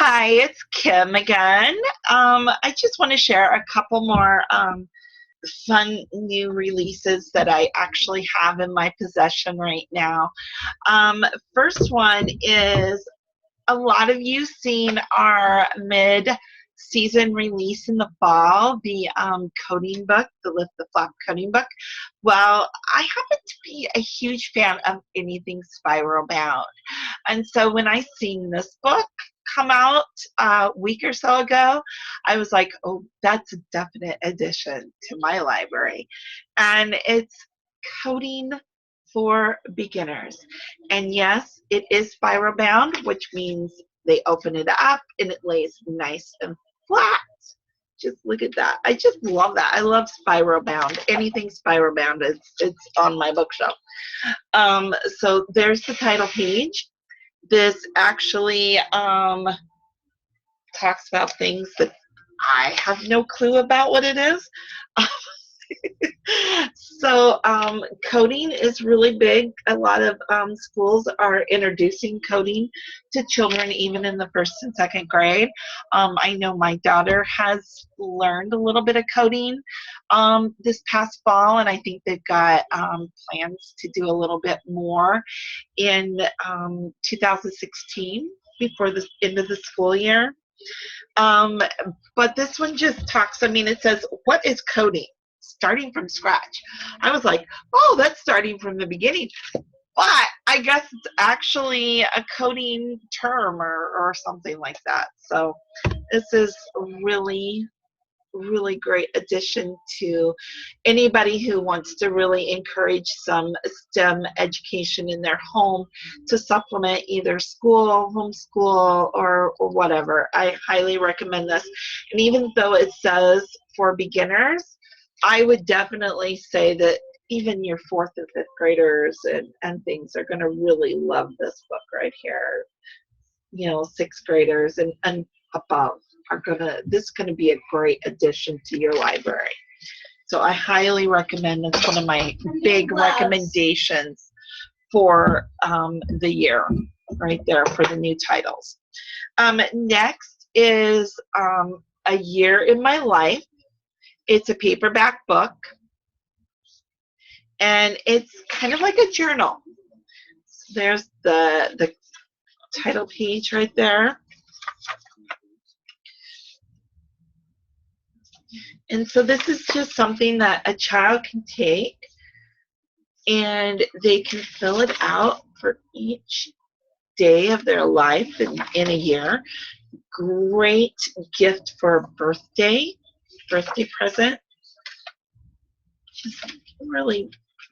Hi, it's Kim again. I just want to share a couple more fun new releases that I actually have in my possession right now. First one is a lot of you seen our mid-season release in the fall, the coding book, the Lift the Flap coding book. Well, I happen to be a huge fan of anything spiral bound. And so when I seen this book come out a week or so ago, I was like, oh, that's a definite addition to my library. And it's coding for beginners. And yes, it is spiral bound, which means they open it up and it lays nice and flat. Just look at that. I just love that. I love spiral bound. Anything spiral bound, it's on my bookshelf. So there's the title page. This actually talks about things that I have no clue about what it is. So coding is really big. A lot of schools are introducing coding to children even in the first and second grade. I know my daughter has learned a little bit of coding this past fall, and I think they've got plans to do a little bit more in 2016 before the end of the school year. But this one just talks, it says, what is coding? Starting from scratch. I was like, oh, that's starting from the beginning. But I guess it's actually a coding term or something like that. So this is really, really great addition to anybody who wants to really encourage some STEM education in their home to supplement either school, homeschool, or whatever. I highly recommend this. And even though it says for beginners, I would definitely say that even your fourth and fifth graders and things are going to really love this book right here. Sixth graders and above are this is going to be a great addition to your library. So I highly recommend. It's one of my big recommendations for the year right there for the new titles. Next is A Year in My Life. It's a paperback book, and it's kind of like a journal. So there's the title page right there. And so this is just something that a child can take, and they can fill it out for each day of their life in a year. Great gift for a birthday present. Just really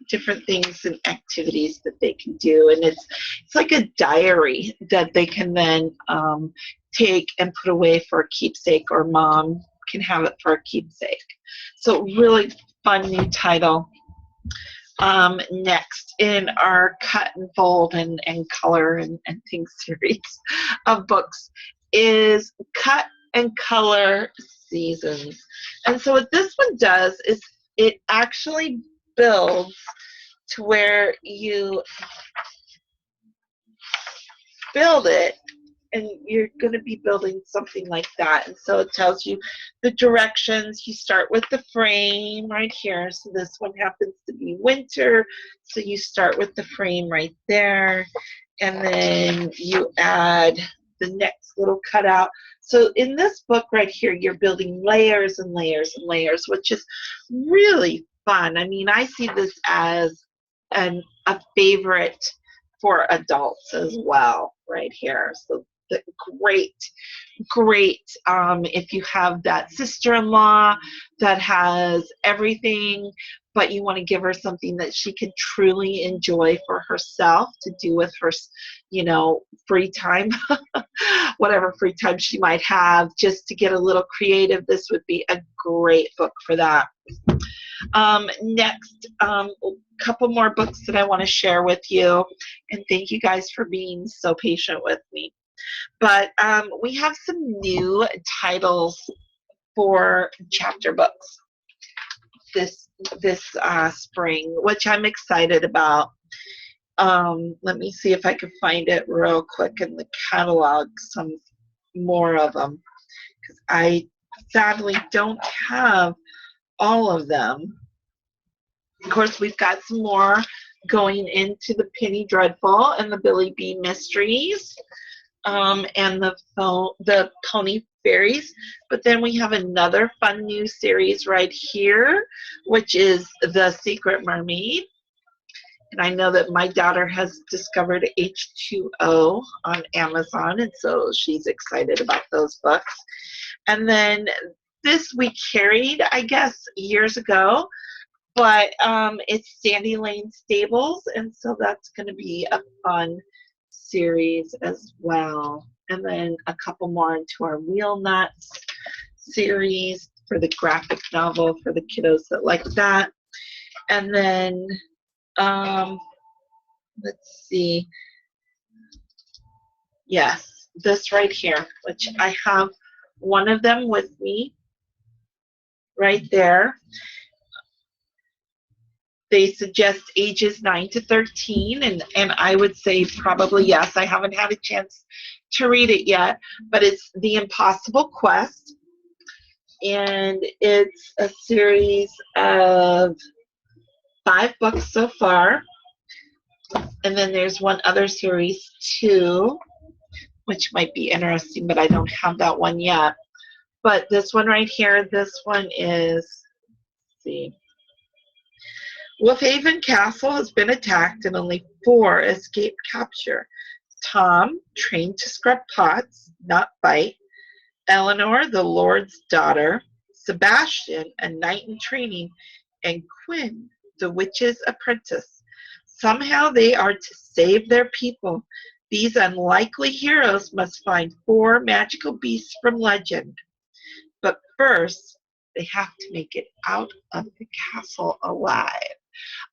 different things and activities that they can do, and it's like a diary that they can then take and put away for a keepsake, or mom can have it for a keepsake. So really fun new title. Next in our cut and fold and color and things series of books is Cut and Color Seasons. And so what this one does is it actually builds to where you build it, and you're going to be building something like that. And so it tells you the directions. You start with the frame right here. So this one happens to be winter. So you start with the frame right there, and then you add the next little cutout. So in this book right here, you're building layers and layers and layers, which is really fun. I see this as a favorite for adults as well right here. So great if you have that sister-in-law that has everything, but you want to give her something that she can truly enjoy for herself to do with her free time. Whatever free time she might have, just to get a little creative, this would be a great book for that. Next, a couple more books that I want to share with you, and thank you guys for being so patient with me. But we have some new titles for chapter books this spring, which I'm excited about. Let me see if I can find it real quick in the catalog. more of them because I sadly don't have all of them. Of course, we've got some more going into the Penny Dreadful and the Billy B Mysteries, and the Pony Fairies. But then we have another fun new series right here, which is The Secret Mermaid. And I know that my daughter has discovered H2O on Amazon, and so she's excited about those books. And then this we carried, I guess, years ago, but it's Sandy Lane Stables, and so that's going to be a fun series as well. And then a couple more into our Wheel Nuts series for the graphic novel for the kiddos that like that. And then let's see. Yes, this right here, which I have one of them with me right there. They suggest ages 9 to 13, and I would say probably yes. I haven't had a chance to read it yet, but it's The Impossible Quest, and it's a series of 5 books so far. And then there's one other series too, which might be interesting, but I don't have that one yet. But this one right here, this one is, let's see. Wolfhaven Castle has been attacked and only 4 escape capture. Tom, trained to scrub pots, not bite. Eleanor, the Lord's daughter. Sebastian, a knight in training. And Quinn, the witch's apprentice. Somehow they are to save their people. These unlikely heroes must find 4 magical beasts from legend. But first, they have to make it out of the castle alive.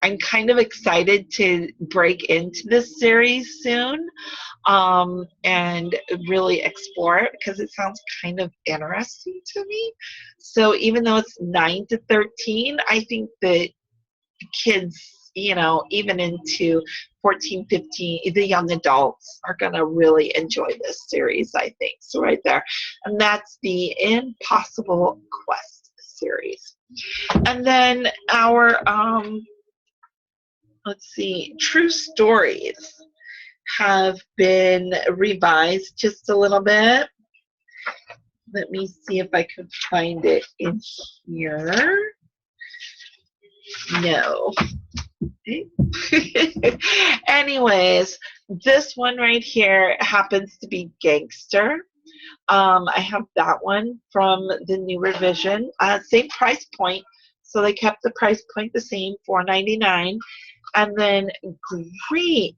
I'm kind of excited to break into this series soon and really explore it because it sounds kind of interesting to me. So even though it's 9 to 13, I think that kids, you know, even into 14, 15, the young adults are going to really enjoy this series, I think. So right there. And that's the Impossible Quest series. And then our, let's see, True Stories have been revised just a little bit. Let me see if I can find it in here. No. Okay. Anyways, this one right here happens to be Gangster. I have that one from the new revision. Same price point, so they kept the price point the same, $4.99. And then great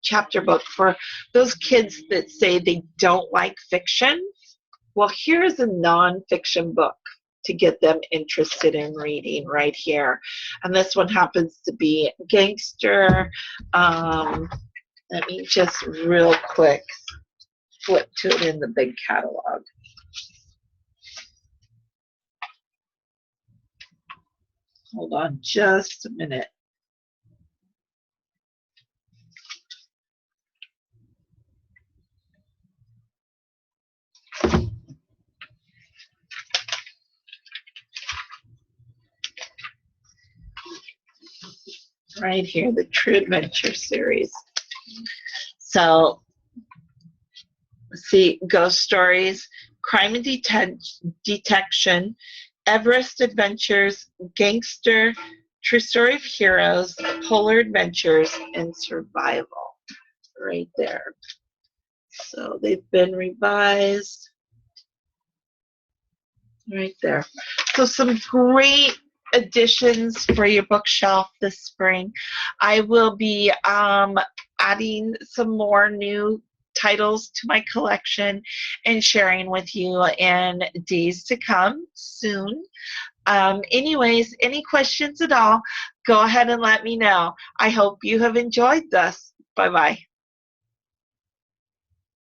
chapter book for those kids that say they don't like fiction. Well, here's a nonfiction book to get them interested in reading right here. And this one happens to be Gangster. Let me just real quick flip to it in the big catalog. Hold on just a minute. Right here, the True Adventure series. So, let's see, Ghost Stories, Crime and Detection, Everest Adventures, Gangster, True Story of Heroes, Polar Adventures, and Survival. Right there. So they've been revised. Right there. So some great additions for your bookshelf this spring. I will be adding some more new titles to my collection and sharing with you in days to come soon. Anyways, any questions at all, go ahead and let me know. I hope you have enjoyed this. Bye-bye.